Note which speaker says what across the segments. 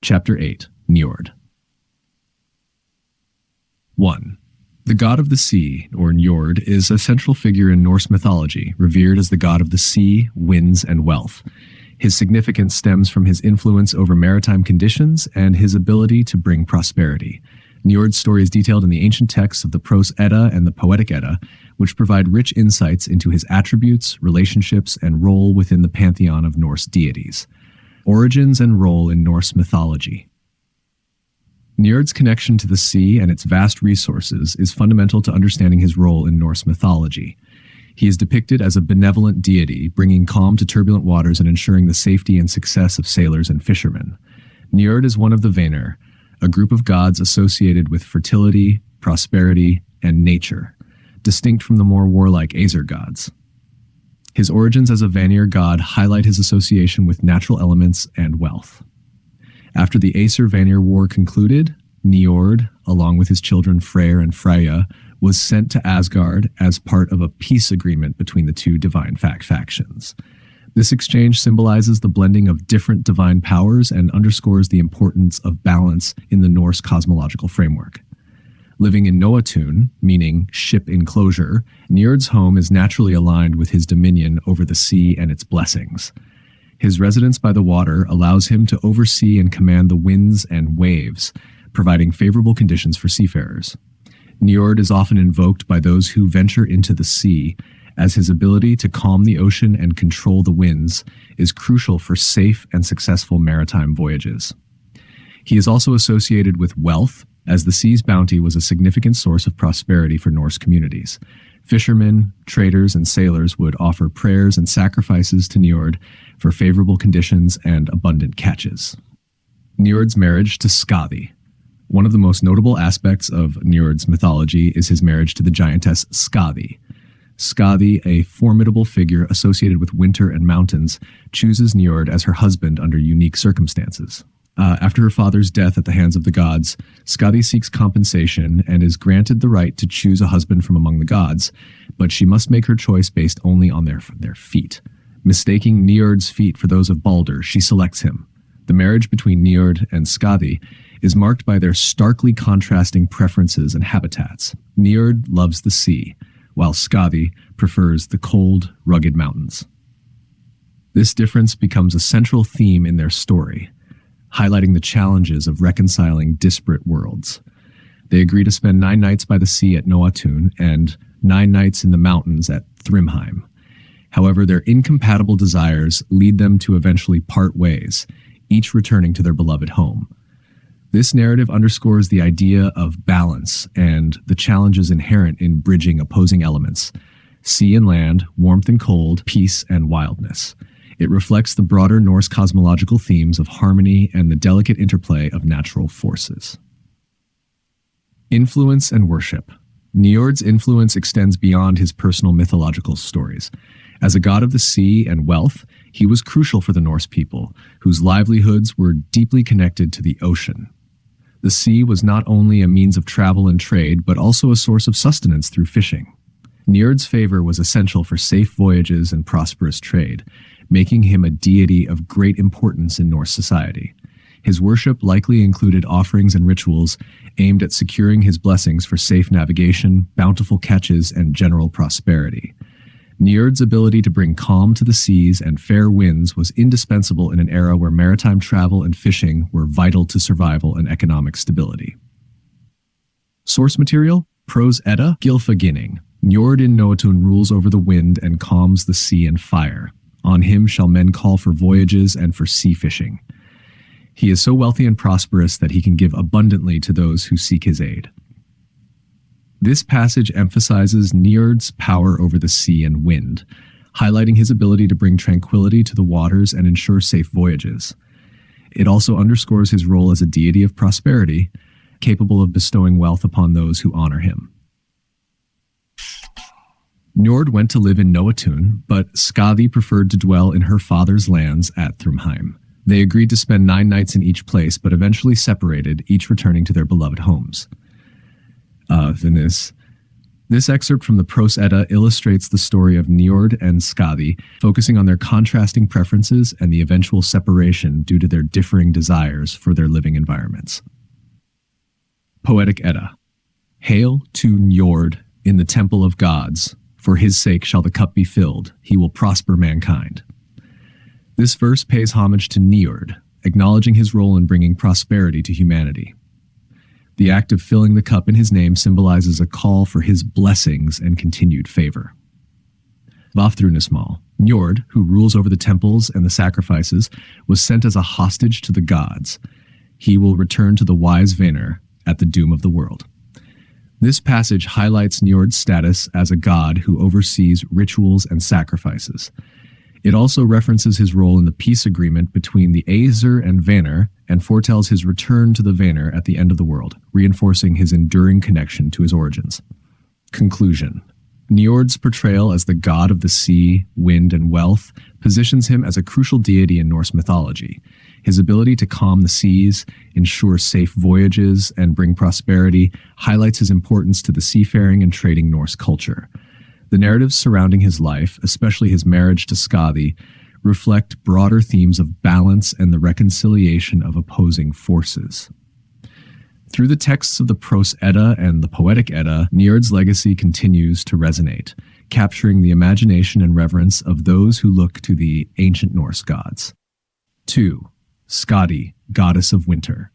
Speaker 1: Chapter 8, Niörd. 1. The god of the sea, or Niörd, is a central figure in Norse mythology, revered as the god of the sea, winds, and wealth. His significance stems from his influence over maritime conditions and his ability to bring prosperity. Niörd's story is detailed in the ancient texts of the Prose Edda and the Poetic Edda, which provide rich insights into his attributes, relationships, and role within the pantheon of Norse deities. Origins and role in Norse mythology. Niörd's connection to the sea and its vast resources is fundamental to understanding his role in Norse mythology. He is depicted as a benevolent deity, bringing calm to turbulent waters and ensuring the safety and success of sailors and fishermen. Niörd is one of the Vanir, a group of gods associated with fertility, prosperity, and nature, distinct from the more warlike Aesir gods. His origins as a Vanir god highlight his association with natural elements and wealth. After the Aesir-Vanir War concluded, Niörd, along with his children Freyr and Freya, was sent to Asgard as part of a peace agreement between the two divine factions. This exchange symbolizes the blending of different divine powers and underscores the importance of balance in the Norse cosmological framework. Living in Noatun, meaning ship enclosure, Niörd's home is naturally aligned with his dominion over the sea and its blessings. His residence by the water allows him to oversee and command the winds and waves, providing favorable conditions for seafarers. Niörd is often invoked by those who venture into the sea, as his ability to calm the ocean and control the winds is crucial for safe and successful maritime voyages. He is also associated with wealth, as the sea's bounty was a significant source of prosperity for Norse communities. Fishermen, traders, and sailors would offer prayers and sacrifices to Niörd for favorable conditions and abundant catches. Niörd's marriage to Skadi. One of the most notable aspects of Niörd's mythology is his marriage to the giantess Skadi. Skadi, a formidable figure associated with winter and mountains, chooses Niörd as her husband under unique circumstances. After her father's death at the hands of the gods, Skadi seeks compensation and is granted the right to choose a husband from among the gods, but she must make her choice based only on their feet. Mistaking Niörd's feet for those of Balder, she selects him. The marriage between Niörd and Skadi is marked by their starkly contrasting preferences and habitats. Niörd loves the sea, while Skadi prefers the cold, rugged mountains. This difference becomes a central theme in their story, highlighting the challenges of reconciling disparate worlds. They agree to spend 9 nights by the sea at Noatun and 9 nights in the mountains at Thrymheim. However, their incompatible desires lead them to eventually part ways, each returning to their beloved home. This narrative underscores the idea of balance and the challenges inherent in bridging opposing elements: sea and land, warmth and cold, peace and wildness. It reflects the broader Norse cosmological themes of harmony and the delicate interplay of natural forces. Influence and worship. Niörd's influence extends beyond his personal mythological stories. As a god of the sea and wealth, he was crucial for the Norse people, whose livelihoods were deeply connected to the ocean. The sea was not only a means of travel and trade, but also a source of sustenance through fishing. Niörd's favor was essential for safe voyages and prosperous trade, making him a deity of great importance in Norse society. His worship likely included offerings and rituals aimed at securing his blessings for safe navigation, bountiful catches, and general prosperity. Niörd's ability to bring calm to the seas and fair winds was indispensable in an era where maritime travel and fishing were vital to survival and economic stability. Source material: Prose Edda, Gylfaginning. Niörd in Noatun rules over the wind and calms the sea and fire. On him shall men call for voyages and for sea fishing. He is so wealthy and prosperous that he can give abundantly to those who seek his aid. This passage emphasizes Niörd's power over the sea and wind, highlighting his ability to bring tranquility to the waters and ensure safe voyages. It also underscores his role as a deity of prosperity, capable of bestowing wealth upon those who honor him. Niörd went to live in Noatun, but Skadi preferred to dwell in her father's lands at Thrymheim. They agreed to spend 9 nights in each place, but eventually separated, each returning to their beloved homes. This This excerpt from the Prose Edda illustrates the story of Niörd and Skadi, focusing on their contrasting preferences and the eventual separation due to their differing desires for their living environments. Poetic Edda. Hail to Niörd in the temple of gods. For his sake shall the cup be filled. He will prosper mankind. This verse pays homage to Niörd, acknowledging his role in bringing prosperity to humanity. The act of filling the cup in his name symbolizes a call for his blessings and continued favor. Vafthrudnismal, Niörd, who rules over the temples and the sacrifices, was sent as a hostage to the gods. He will return to the wise Vanir at the doom of the world. This passage highlights Niörd's status as a god who oversees rituals and sacrifices. It also references his role in the peace agreement between the Aesir and Vanir and foretells his return to the Vanir at the end of the world, reinforcing his enduring connection to his origins. Conclusion. Niörd's portrayal as the god of the sea, wind, and wealth positions him as a crucial deity in Norse mythology. His ability to calm the seas, ensure safe voyages, and bring prosperity highlights his importance to the seafaring and trading Norse culture. The narratives surrounding his life, especially his marriage to Skadi, reflect broader themes of balance and the reconciliation of opposing forces. Through the texts of the Prose Edda and the Poetic Edda, Niörd's legacy continues to resonate, capturing the imagination and reverence of those who look to the ancient Norse gods. 2. Skadi, goddess of winter.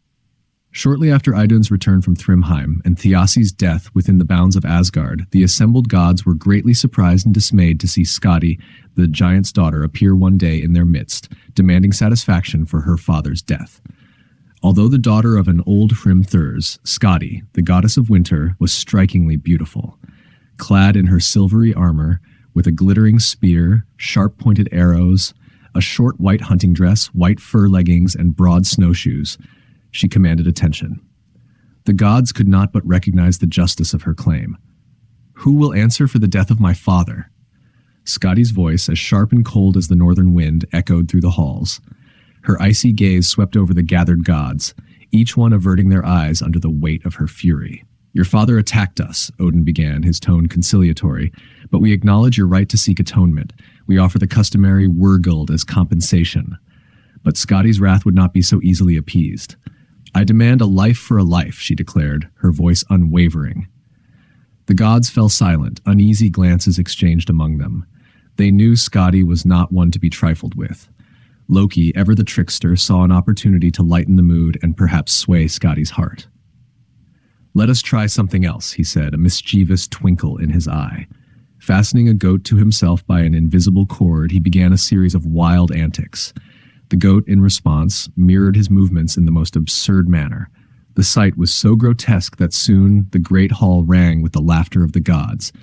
Speaker 1: Shortly after Idun's return from Thrymheim and Thiassi's death within the bounds of Asgard, the assembled gods were greatly surprised and dismayed to see Skadi, the giant's daughter, appear one day in their midst, demanding satisfaction for her father's death. Although the daughter of an old Hrimthurs, Skadi, the goddess of winter, was strikingly beautiful. Clad in her silvery armor, with a glittering spear, sharp-pointed arrows, a short white hunting dress, white fur leggings, and broad snowshoes, she commanded attention. The gods could not but recognize the justice of her claim. Who will answer for the death of my father? Skadi's voice, as sharp and cold as the northern wind, echoed through the halls. Her icy gaze swept over the gathered gods, each one averting their eyes under the weight of her fury. Your father attacked us, Odin began, his tone conciliatory, but we acknowledge your right to seek atonement. We offer the customary wurguld as compensation. But Skadi's wrath would not be so easily appeased. I demand a life for a life, she declared, her voice unwavering. The gods fell silent, uneasy glances exchanged among them. They knew Skadi was not one to be trifled with. Loki, ever the trickster, saw an opportunity to lighten the mood and perhaps sway Skadi's heart. Let us try something else, he said, a mischievous twinkle in his eye. Fastening a goat to himself by an invisible cord, he began a series of wild antics. The goat, in response, mirrored his movements in the most absurd manner. The sight was so grotesque that soon the great hall rang with the laughter of the gods.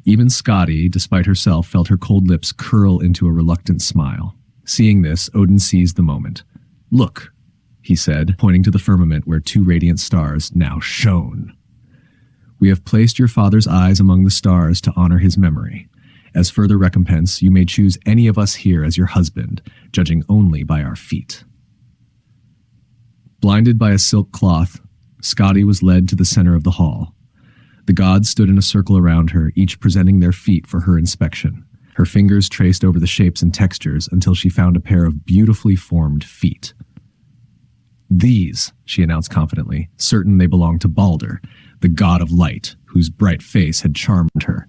Speaker 1: Even Skadi, despite herself, felt her cold lips curl into a reluctant smile. Seeing this, Odin seized the moment. Look, he said, pointing to the firmament where two radiant stars now shone. We have placed your father's eyes among the stars to honor his memory. As further recompense, you may choose any of us here as your husband, judging only by our feet. Blinded by a silk cloth, Skadi was led to the center of the hall. The gods stood in a circle around her, each presenting their feet for her inspection. Her fingers traced over the shapes and textures until she found a pair of beautifully formed feet. These, she announced confidently, certain they belonged to Balder, the god of light, whose bright face had charmed her.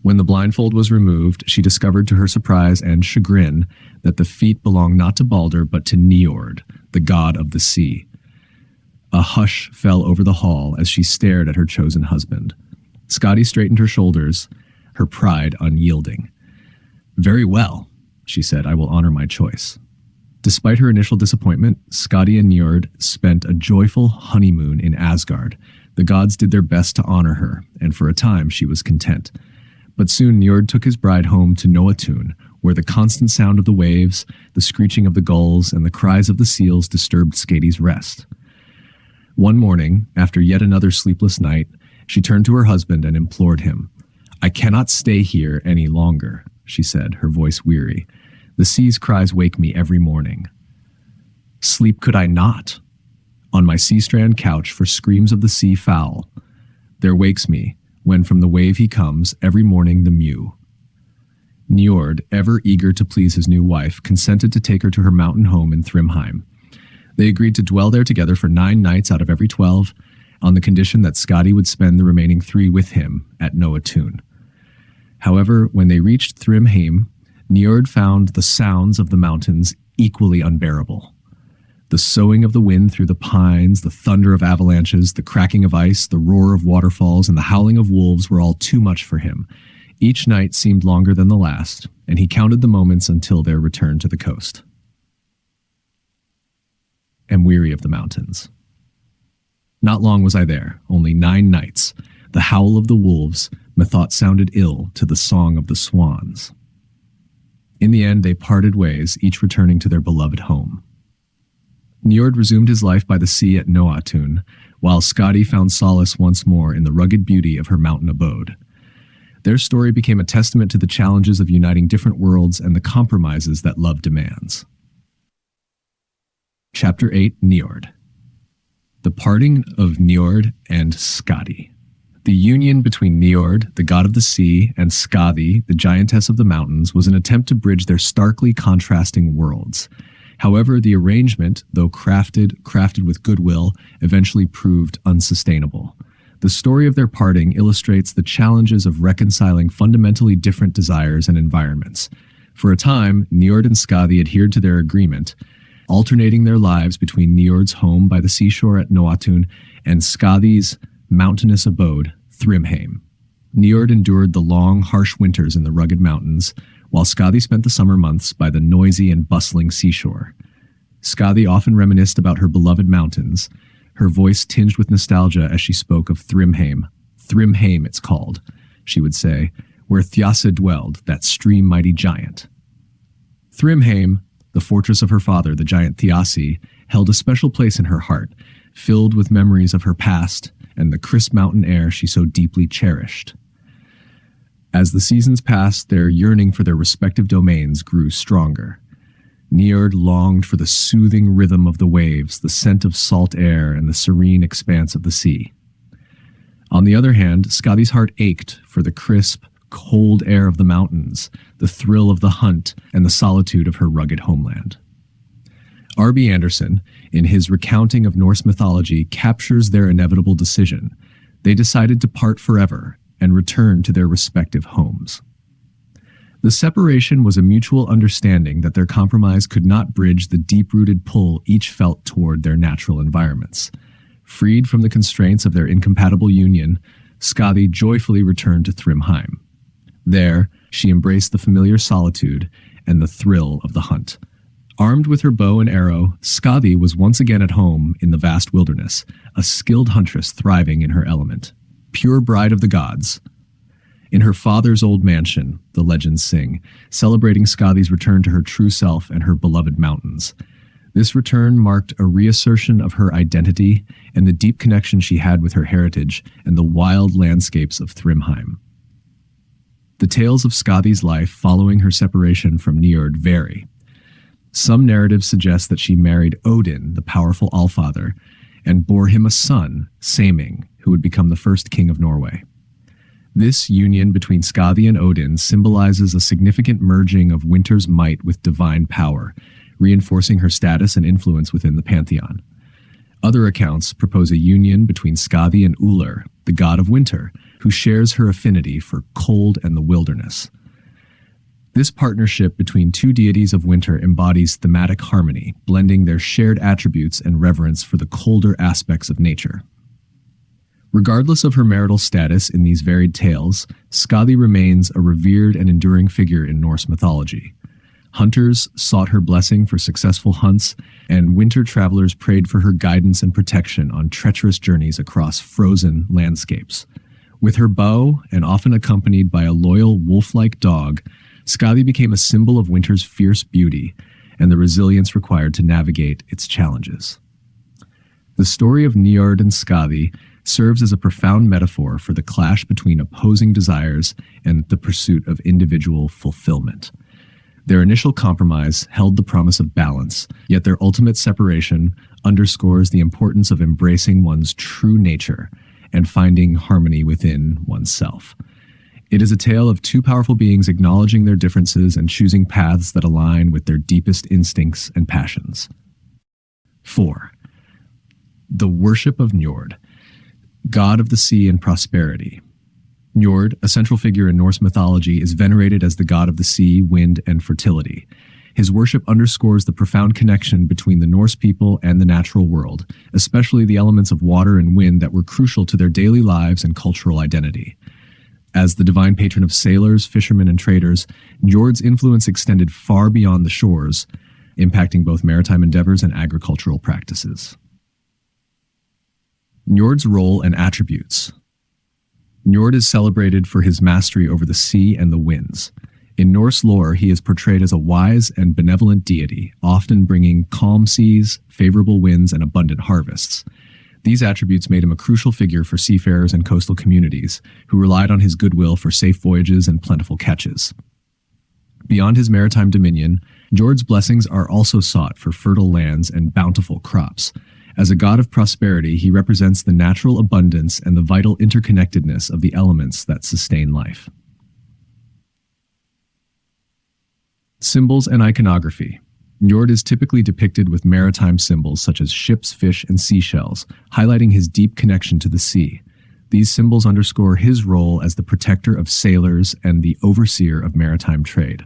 Speaker 1: When the blindfold was removed, she discovered to her surprise and chagrin that the feet belonged not to Balder but to Niörd, the god of the sea. A hush fell over the hall as she stared at her chosen husband. Skadi straightened her shoulders, her pride unyielding. Very well, she said, I will honor my choice. Despite her initial disappointment, Skadi and Niörd spent a joyful honeymoon in Asgard. The gods did their best to honor her, and for a time she was content. But soon Niörd took his bride home to Noatun, where the constant sound of the waves, the screeching of the gulls, and the cries of the seals disturbed Skadi's rest. One morning, after yet another sleepless night, she turned to her husband and implored him. I cannot stay here any longer, she said, her voice weary. The sea's cries wake me every morning. Sleep could I not? On my sea strand couch for screams of the sea fowl. There wakes me, when from the wave he comes, every morning the mew. Niörd, ever eager to please his new wife, consented to take her to her mountain home in Thrymheim. They agreed to dwell there together for 9 nights out of every 12, on the condition that Skadi would spend the remaining 3 with him at Noatun. However, when they reached Thrymheim, Niörd found the sounds of the mountains equally unbearable. The soughing of the wind through the pines, the thunder of avalanches, the cracking of ice, the roar of waterfalls, and the howling of wolves were all too much for him. Each night seemed longer than the last, and he counted the moments until their return to the coast. Am weary of the mountains. Not long was I there, only 9 nights. The howl of the wolves, methought sounded ill to the song of the swans. In the end, they parted ways, each returning to their beloved home. Niörd resumed his life by the sea at Noatun, while Skadi found solace once more in the rugged beauty of her mountain abode. Their story became a testament to the challenges of uniting different worlds and the compromises that love demands. Chapter 8, Niörd. The parting of Niörd and Skadi. The union between Niörd, the god of the sea, and Skadi, the giantess of the mountains, was an attempt to bridge their starkly contrasting worlds. However, the arrangement, though crafted with goodwill, eventually proved unsustainable. The story of their parting illustrates the challenges of reconciling fundamentally different desires and environments. For a time, Niörd and Skadi adhered to their agreement, alternating their lives between Niörd's home by the seashore at Noatun and Skadi's mountainous abode, Thrymheim. Niörd endured the long, harsh winters in the rugged mountains, while Skadi spent the summer months by the noisy and bustling seashore. Skadi often reminisced about her beloved mountains, her voice tinged with nostalgia as she spoke of Thrymheim. Thrymheim, it's called, she would say, where Thjassa dwelled, that stream-mighty giant. Thrymheim, the fortress of her father, the giant Thjassi, held a special place in her heart, filled with memories of her past and the crisp mountain air she so deeply cherished. As the seasons passed, their yearning for their respective domains grew stronger. Niörd longed for the soothing rhythm of the waves, the scent of salt air, and the serene expanse of the sea. On the other hand, Skadi's heart ached for the crisp, cold air of the mountains, the thrill of the hunt, and the solitude of her rugged homeland. R.B. Anderson, in his recounting of Norse mythology, captures their inevitable decision. They decided to part forever and return to their respective homes. The separation was a mutual understanding that their compromise could not bridge the deep-rooted pull each felt toward their natural environments. Freed from the constraints of their incompatible union, Skadi joyfully returned to Thrymheim. There, she embraced the familiar solitude and the thrill of the hunt. Armed with her bow and arrow, Skadi was once again at home in the vast wilderness, a skilled huntress thriving in her element. Pure bride of the gods. In her father's old mansion, the legends sing, celebrating Skadi's return to her true self and her beloved mountains. This return marked a reassertion of her identity and the deep connection she had with her heritage and the wild landscapes of Thrymheim. The tales of Skadi's life following her separation from Niörd vary. Some narratives suggest that she married Odin, the powerful Allfather, and bore him a son, Sæming, who would become the first king of Norway. This union between Skadi and Odin symbolizes a significant merging of winter's might with divine power, reinforcing her status and influence within the pantheon. Other accounts propose a union between Skadi and Ullr, the god of winter, who shares her affinity for cold and the wilderness. This partnership between two deities of winter embodies thematic harmony, blending their shared attributes and reverence for the colder aspects of nature. Regardless of her marital status in these varied tales, Skadi remains a revered and enduring figure in Norse mythology. Hunters sought her blessing for successful hunts, and winter travelers prayed for her guidance and protection on treacherous journeys across frozen landscapes. With her bow, and often accompanied by a loyal wolf-like dog, Skadi became a symbol of winter's fierce beauty and the resilience required to navigate its challenges. The story of Niörd and Skadi serves as a profound metaphor for the clash between opposing desires and the pursuit of individual fulfillment. Their initial compromise held the promise of balance, yet their ultimate separation underscores the importance of embracing one's true nature and finding harmony within oneself. It is a tale of two powerful beings acknowledging their differences and choosing paths that align with their deepest instincts and passions. 4. The worship of Niörd, god of the sea and prosperity. Niörd, a central figure in Norse mythology, is venerated as the god of the sea, wind, and fertility. His worship underscores the profound connection between the Norse people and the natural world, especially the elements of water and wind that were crucial to their daily lives and cultural identity. As the divine patron of sailors, fishermen, and traders, Niörd's influence extended far beyond the shores, impacting both maritime endeavors and agricultural practices. Niörd's role and attributes. Niörd is celebrated for his mastery over the sea and the winds. In Norse lore, he is portrayed as a wise and benevolent deity, often bringing calm seas, favorable winds, and abundant harvests. These attributes made him a crucial figure for seafarers and coastal communities, who relied on his goodwill for safe voyages and plentiful catches. Beyond his maritime dominion, Niörd's blessings are also sought for fertile lands and bountiful crops. As a god of prosperity, he represents the natural abundance and the vital interconnectedness of the elements that sustain life. Symbols and iconography. Niörd is typically depicted with maritime symbols such as ships, fish, and seashells, highlighting his deep connection to the sea. These symbols underscore his role as the protector of sailors and the overseer of maritime trade.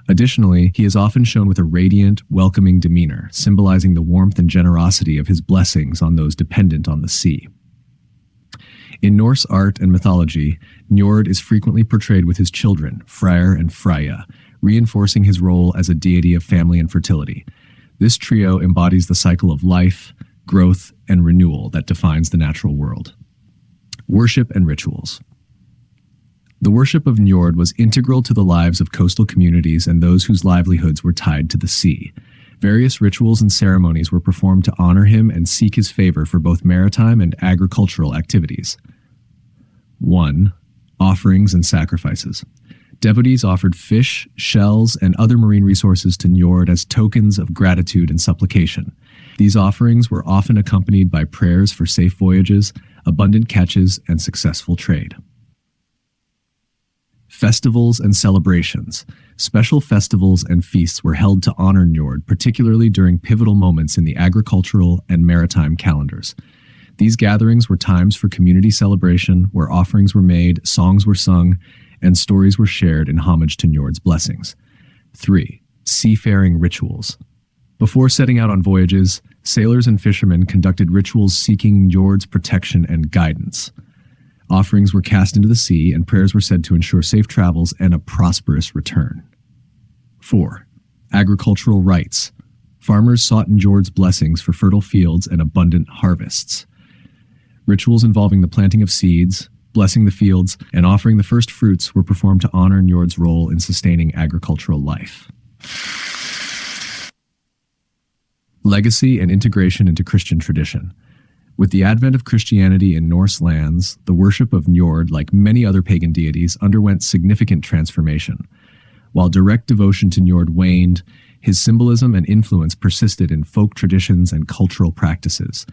Speaker 1: Additionally, he is often shown with a radiant, welcoming demeanor, symbolizing the warmth and generosity of his blessings on those dependent on the sea. In Norse art and mythology, Niörd is frequently portrayed with his children, Freyr and Freya, reinforcing his role as a deity of family and fertility. This trio embodies the cycle of life, growth, and renewal that defines the natural world. Worship and rituals. The worship of Niörd was integral to the lives of coastal communities and those whose livelihoods were tied to the sea. Various rituals and ceremonies were performed to honor him and seek his favor for both maritime and agricultural activities. 1. Offerings and sacrifices. Devotees offered fish, shells, and other marine resources to Niörd as tokens of gratitude and supplication. These offerings were often accompanied by prayers for safe voyages, abundant catches, and successful trade. Festivals and celebrations. Special festivals and feasts were held to honor Niörd, particularly during pivotal moments in the agricultural and maritime calendars. These gatherings were times for community celebration, where offerings were made, songs were sung, and stories were shared in homage to Niörd's blessings. 3. Seafaring rituals. Before setting out on voyages, sailors and fishermen conducted rituals seeking Niörd's protection and guidance. Offerings were cast into the sea, and prayers were said to ensure safe travels and a prosperous return. 4. Agricultural rites. Farmers sought Niörd's blessings for fertile fields and abundant harvests. Rituals involving the planting of seeds, blessing the fields, and offering the first fruits were performed to honor Niörd's role in sustaining agricultural life. Legacy and integration into Christian tradition. With the advent of Christianity in Norse lands, the worship of Niörd, like many other pagan deities, underwent significant transformation. While direct devotion to Niörd waned, his symbolism and influence persisted in folk traditions and cultural practices.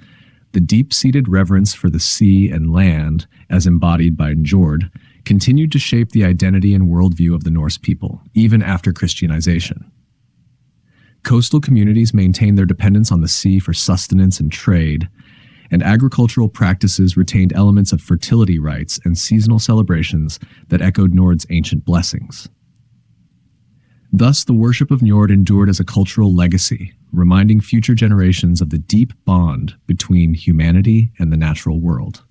Speaker 1: The deep-seated reverence for the sea and land, as embodied by Niörd, continued to shape the identity and worldview of the Norse people, even after Christianization. Coastal communities maintained their dependence on the sea for sustenance and trade, and agricultural practices retained elements of fertility rites and seasonal celebrations that echoed Niörd's ancient blessings. Thus, the worship of Niörd endured as a cultural legacy, reminding future generations of the deep bond between humanity and the natural world,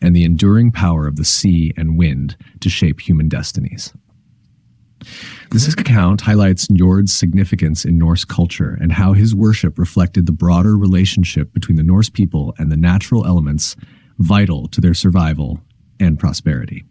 Speaker 1: and the enduring power of the sea and wind to shape human destinies. This account highlights Niörd's significance in Norse culture and how his worship reflected the broader relationship between the Norse people and the natural elements vital to their survival and prosperity.